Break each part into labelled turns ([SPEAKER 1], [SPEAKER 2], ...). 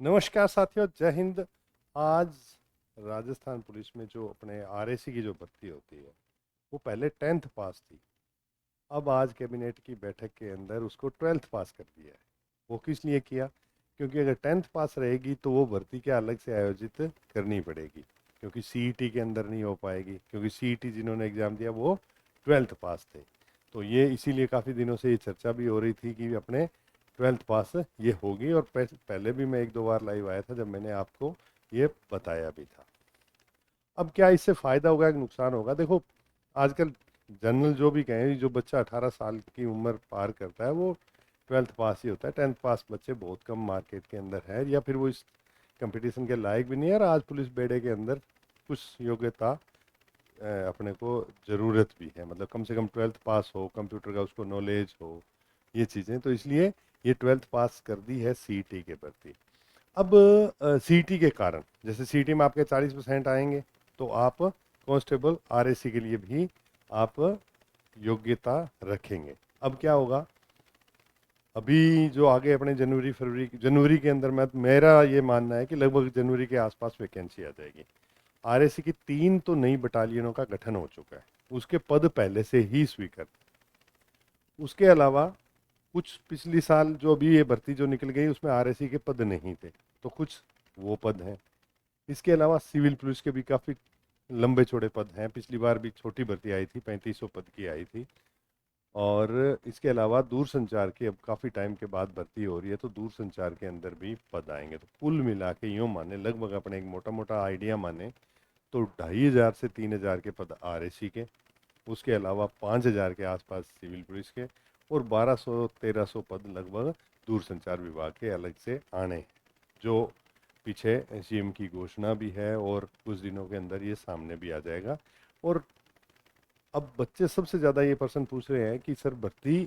[SPEAKER 1] नमस्कार साथियों, जय हिंद। आज राजस्थान पुलिस में जो अपने आरएसी की जो भर्ती होती है वो पहले 10th पास थी। अब आज कैबिनेट की बैठक के अंदर उसको 12th पास कर दिया है। वो किस लिए किया? क्योंकि अगर 10th पास रहेगी तो वो भर्ती क्या अलग से आयोजित करनी पड़ेगी, क्योंकि सीईटी के अंदर नहीं हो पाएगी, क्योंकि सीईटी जिन्होंने एग्ज़ाम दिया वो 12th पास थे। तो ये इसीलिए काफ़ी दिनों से ये चर्चा भी हो रही थी कि अपने 12th पास ये होगी। और पहले भी मैं एक दो बार लाइव आया था जब मैंने आपको ये बताया भी था। अब क्या इससे फ़ायदा होगा कि नुकसान होगा? देखो, आजकल जनरल जो भी कहें, जो बच्चा 18 साल की उम्र पार करता है वो 12th पास ही होता है। 10th पास बच्चे बहुत कम मार्केट के अंदर है, या फिर वो इस कंपटीशन के लायक भी नहीं है। और आज पुलिस बेड़े के अंदर कुछ योग्यता अपने को ज़रूरत भी है, मतलब कम से कम 12th पास हो, कंप्यूटर का उसको नॉलेज हो, ये चीज़ें। तो इसलिए ये 12th पास कर दी है सीईटी के प्रति। अब सीईटी के कारण, जैसे सीईटी में आपके 40% आएंगे तो आप कांस्टेबल आरएसी के लिए भी आप योग्यता रखेंगे। अब क्या होगा, अभी जो आगे अपने जनवरी के अंदर में मेरा ये मानना है कि लगभग जनवरी के आसपास वैकेंसी आ जाएगी। आरएसी की 3 तो नई बटालियनों का गठन हो चुका है, उसके पद पहले से ही स्वीकृत। उसके अलावा कुछ पिछली साल जो अभी ये भर्ती जो निकल गई उसमें आरएसी के पद नहीं थे, तो कुछ वो पद हैं। इसके अलावा सिविल पुलिस के भी काफ़ी लंबे चौड़े पद हैं। पिछली बार भी छोटी भर्ती आई थी, 3500 पद की आई थी। और इसके अलावा दूरसंचार की अब काफ़ी टाइम के बाद भर्ती हो रही है, तो दूरसंचार के अंदर भी पद आएंगे। तो कुल मिला के यूँ माने, लगभग अपने एक मोटा मोटा आइडिया माने तो 2500 से 3000 के पद आरएसी के। उसके अलावा 5000 के आसपास सिविल पुलिस के, और 1200-1300 पद लगभग दूरसंचार विभाग के अलग से आने हैं, जो पीछे सीएम की घोषणा भी है और कुछ दिनों के अंदर ये सामने भी आ जाएगा। और अब बच्चे सबसे ज़्यादा ये प्रश्न पूछ रहे हैं कि सर भर्ती,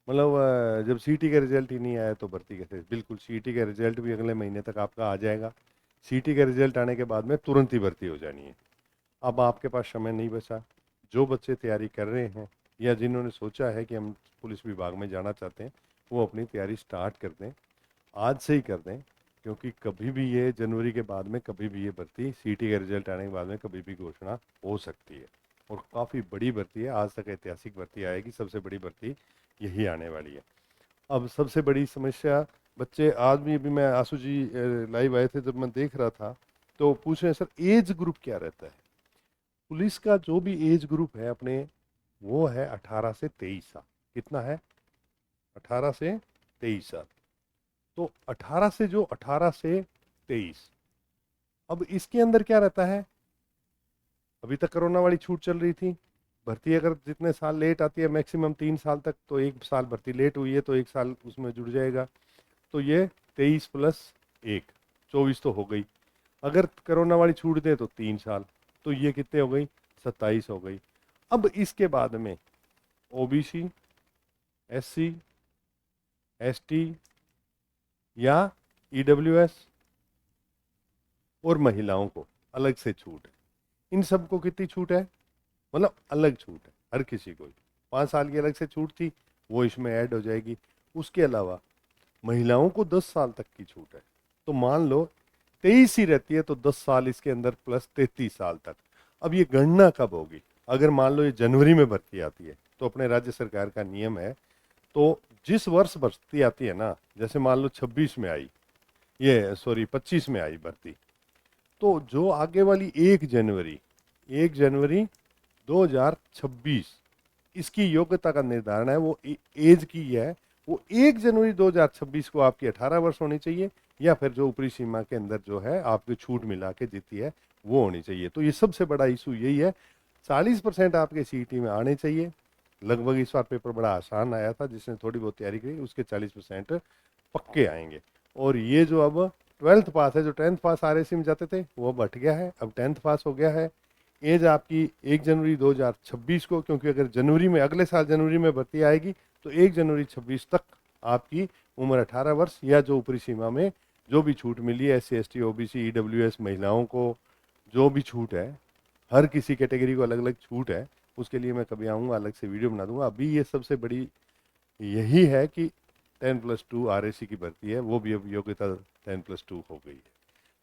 [SPEAKER 1] मतलब जब सीईटी का रिजल्ट ही नहीं आया तो भर्ती कैसे? बिल्कुल, सीईटी का रिजल्ट भी अगले महीने तक आपका आ जाएगा। सीईटी का रिजल्ट आने के बाद में तुरंत ही भर्ती हो जानी है। अब आपके पास समय नहीं बचा। जो बच्चे तैयारी कर रहे हैं या जिन्होंने सोचा है कि हम पुलिस विभाग में जाना चाहते हैं, वो अपनी तैयारी स्टार्ट कर दें, आज से ही कर दें। क्योंकि कभी भी ये जनवरी के बाद में कभी भी ये भर्ती, सीईटी का रिजल्ट आने के बाद में कभी भी घोषणा हो सकती है। और काफ़ी बड़ी भर्ती है, आज तक ऐतिहासिक भर्ती आएगी, सबसे बड़ी भर्ती यही आने वाली है। अब सबसे बड़ी समस्या, बच्चे आज भी, अभी मैं आशु जी लाइव आए थे जब मैं देख रहा था, तो पूछ रहे हैं सर एज ग्रुप क्या रहता है? पुलिस का जो भी एज ग्रुप है अपने, वो है 18 से 23 साल। कितना है? 18 से 23 साल। तो 18 से 23, अब इसके अंदर क्या रहता है? अभी तक कोरोना वाली छूट चल रही थी। भर्ती अगर जितने साल लेट आती है, मैक्सिमम 3 साल तक, तो 1 साल भर्ती लेट हुई है तो 1 साल उसमें जुड़ जाएगा। तो ये 23 प्लस 1, 24 तो हो गई। अगर कोरोना वाली छूट दे तो 3 साल, तो ये कितने हो गई? 27 हो गई। अब इसके बाद में ओबीसी, एससी, एसटी या ईडब्ल्यूएस और महिलाओं को अलग से छूट है। इन सबको कितनी छूट है? मतलब अलग छूट है हर किसी को। 5 साल की अलग से छूट थी, वो इसमें ऐड हो जाएगी। उसके अलावा महिलाओं को 10 साल तक की छूट है। तो मान लो 23 ही रहती है तो 10 साल इसके अंदर प्लस 33 साल तक। अब ये गणना कब होगी? अगर मान लो ये जनवरी में भर्ती आती है तो अपने राज्य सरकार का नियम है, तो जिस वर्ष भर्ती आती है ना, जैसे मान लो 26 में आई, ये सॉरी 25 में आई भर्ती, तो जो आगे वाली 1 जनवरी 2026 इसकी योग्यता का निर्धारण है, वो एज की है। वो 1 जनवरी 2026 को आपकी 18 वर्ष होनी चाहिए, या फिर जो ऊपरी सीमा के अंदर जो है आपकी छूट मिला के जीती है वो होनी चाहिए। तो ये सबसे बड़ा इशू यही है। 40% आपके सीईटी में आने चाहिए। लगभग इस बार पेपर बड़ा आसान आया था, जिसने थोड़ी बहुत तैयारी की उसके 40% पक्के आएंगे। और ये जो अब 12th पास है, जो 10th पास आरएसी में जाते थे वो अब हट गया है, अब 10th पास हो गया है। एज आपकी 1 जनवरी 2026 को, क्योंकि अगर जनवरी में, अगले साल जनवरी में भर्ती आएगी तो 1 जनवरी 26 तक आपकी उम्र 18 वर्ष, या जो ऊपरी सीमा में जो भी छूट मिली है, एससी एसटी ओबीसी ईडब्ल्यूएस महिलाओं को जो भी छूट है, हर किसी कैटेगरी को अलग अलग छूट है। उसके लिए मैं कभी आऊँगा, अलग से वीडियो बना दूंगा। अभी ये सबसे बड़ी यही है कि 10+2 RAC की भर्ती है, वो भी अब योग्यता 10+2 हो गई है।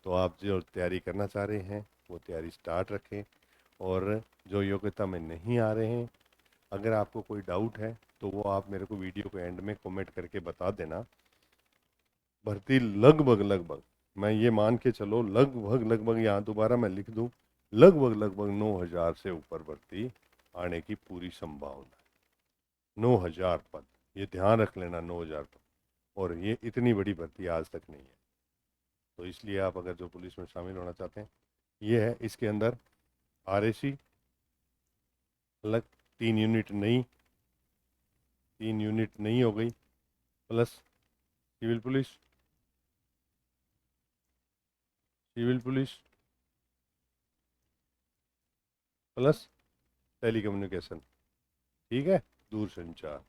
[SPEAKER 1] तो आप जो तैयारी करना चाह रहे हैं वो तैयारी स्टार्ट रखें, और जो योग्यता में नहीं आ रहे हैं, अगर आपको कोई डाउट है तो वो आप मेरे को वीडियो के एंड में कमेंट करके बता देना। भर्ती लगभग मैं ये मान के चलो लगभग यहाँ दोबारा मैं लिख दूँ, लगभग 9,000 से ऊपर भर्ती आने की पूरी संभावना है। 9,000 पद, ये ध्यान रख लेना, 9,000 पद, और ये इतनी बड़ी भर्ती आज तक नहीं है। तो इसलिए आप अगर जो पुलिस में शामिल होना चाहते हैं, ये है, इसके अंदर RAC अलग 3 यूनिट नई, 3 यूनिट नई हो गई, plus civil police plus telecommunication, ठीक है, दूरसंचार।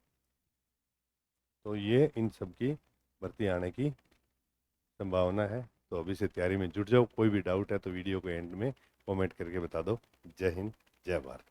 [SPEAKER 1] तो ये इन सब की भर्ती आने की संभावना है। तो अभी से तैयारी में जुट जाओ। कोई भी डाउट है तो वीडियो को एंड में कमेंट करके बता दो। जय हिंद, जय भारत।